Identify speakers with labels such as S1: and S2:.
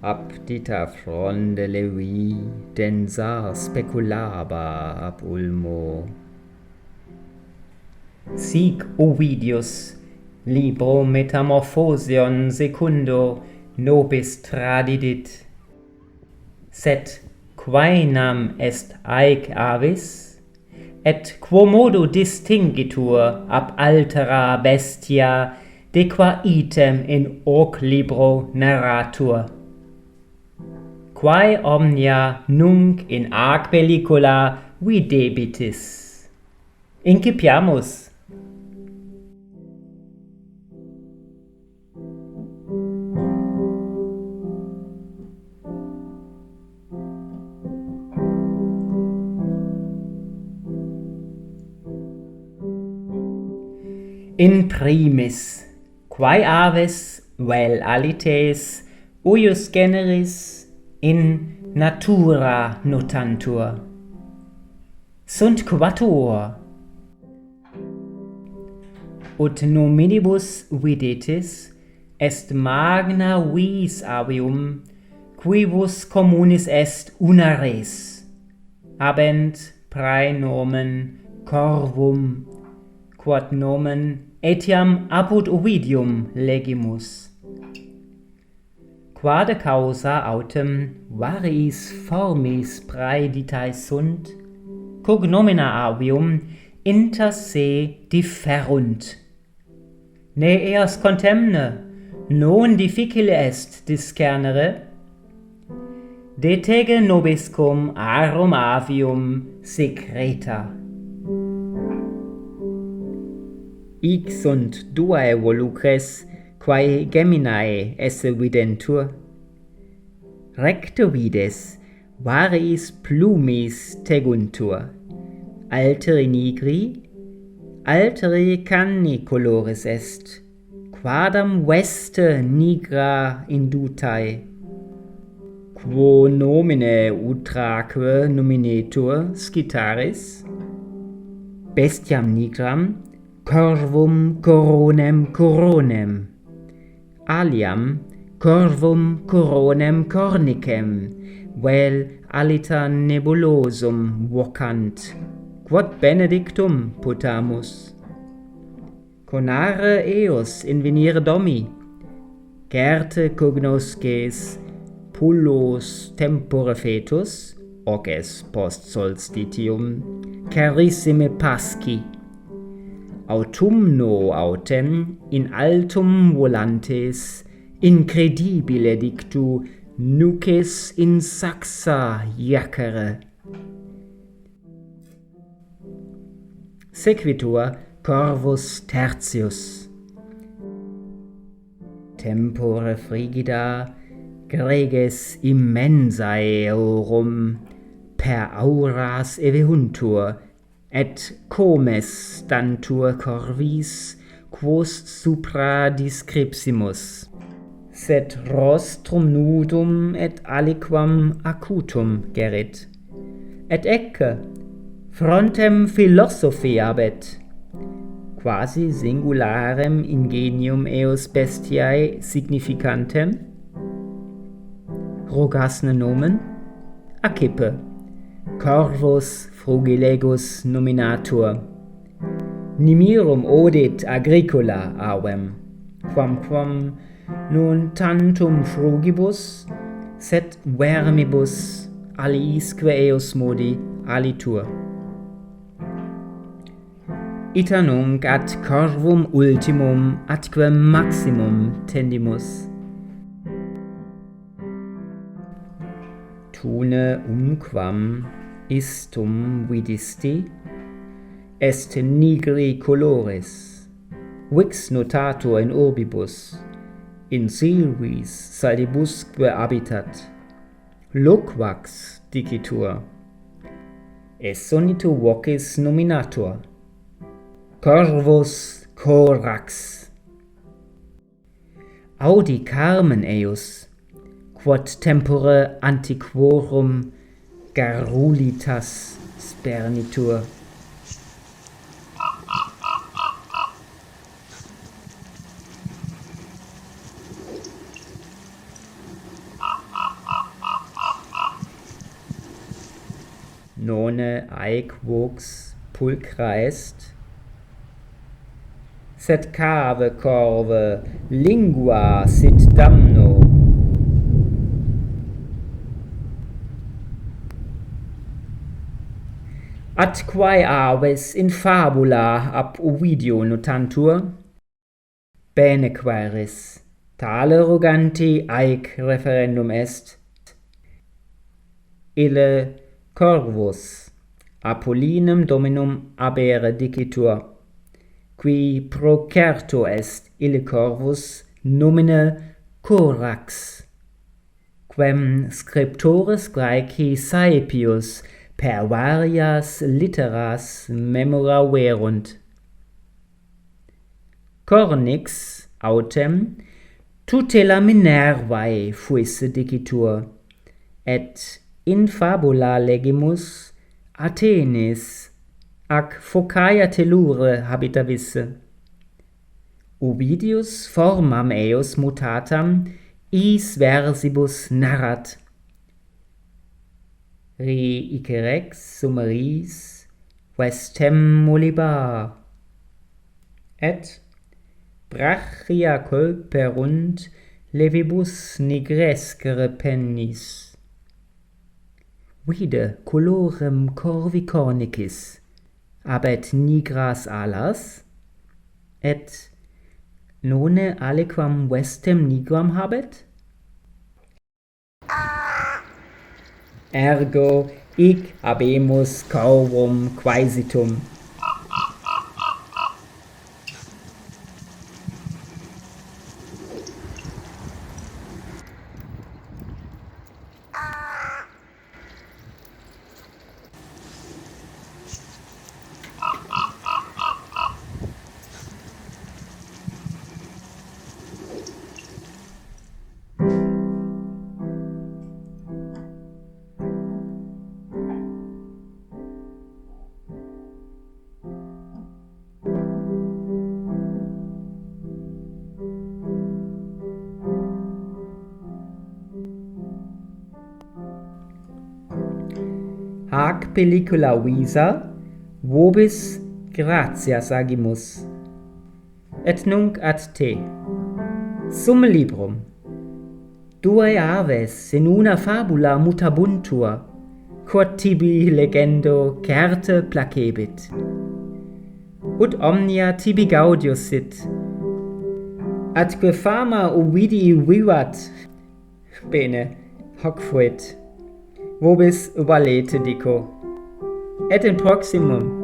S1: Aptita fronde levi, densa speculaba ab ulmo. Sic Ovidius, libro Metamorphosion secundo, nobis tradidit. Sed quaenam est aec avis, et quomodo distingitur ab altera bestia, de qua item in hoc libro narratur. Quae omnia nunc in ac pellicula videbitis. Incipiamus. In primis, quae aves vel alites uius generis in natura notantur. Sunt quattuor. Ut nominibus videtis est magna vis avium, quibus communis est una res, habent praenomen corvum, quod nomen etiam apud Ovidium legimus. Quade causa autem variis formis praeditae sunt, cognomina avium inter se differunt. Ne eos contemne, non difficile est discernere, detege nobiscum arum avium secreta. Hic sunt duae volucres, quae geminae esse videntur. Recto vides, variis plumis teguntur, alteri nigri, alteri cannicolores est, quadam veste nigra indutae. Quo nomine utraque nominetur scitaris, bestiam nigram, corvum coronem coronem, aliam corvum coronem cornicem, vel alita nebulosum vocant, quod benedictum putamus. Conare eos invenire domi, certe cognosces pullos tempore fetus, hoc es post solstitium, carissime pasci. Autumno autem in altum volantes, incredibile dictu, nuces in saxa iacere. Sequitur Corvus tertius. Tempore frigida, greges immensae eorum, per auras evehuntur, et comes stantur corvis, quos supra descripsimus, sed rostrum nudum et aliquam acutum gerit, et ecce frontem philosophi habet, quasi singularem ingenium eos bestiae significantem, rogasne nomen, accippe, corvus frugilegus nominatur. Nimirum odit agricola avem, quamquam non tantum frugibus, sed vermibus aliisque eos modi alitur. Ita nunc ad corvum ultimum atque maximum tendimus. Tune umquam istum vidisti, est nigri colores, vix notator in urbibus, in silvis salibusque habitat, loquax dicitur, essonitu vocis nominator, corvus corax. Audi carmen eius, quod tempore antiquorum garulitas spernitur. none aequox pulchra est, sed cave corve lingua sit damno. Atquae aves in fabula ab Ovidio notantur, bene quaeris, tale roganti aec referendum est, ille corvus Apollinem dominum abere dicitur, qui procerto est ille corvus nomine corax, quem scriptores Graeci saepius per varias litteras memoraverunt. Cornix autem tutela Minervae fuisse dicitur, et in fabula legimus Athenis ac focaia tellure habitavisse. Ovidius formam eius mutatam is versibus narrat. Reicerex summaris vestem molibar, et brachia culperunt levibus nigrescere pennis. Vide colorem corvi cornicis, abet nigras alas, et none aliquam vestem nigram habet? Ergo hic habemus corvum quaesitum. Hac pellicula visa, vobis gratias agimus. Et nunc ad te. Summe librum. Duae aves in una fabula mutabuntur, quod tibi legendo certe placebit. Ut omnia tibi gaudius sit. Atque fama Ovidii vivat. Bene, hoc fuit. Vobis valete dico. Et in proximum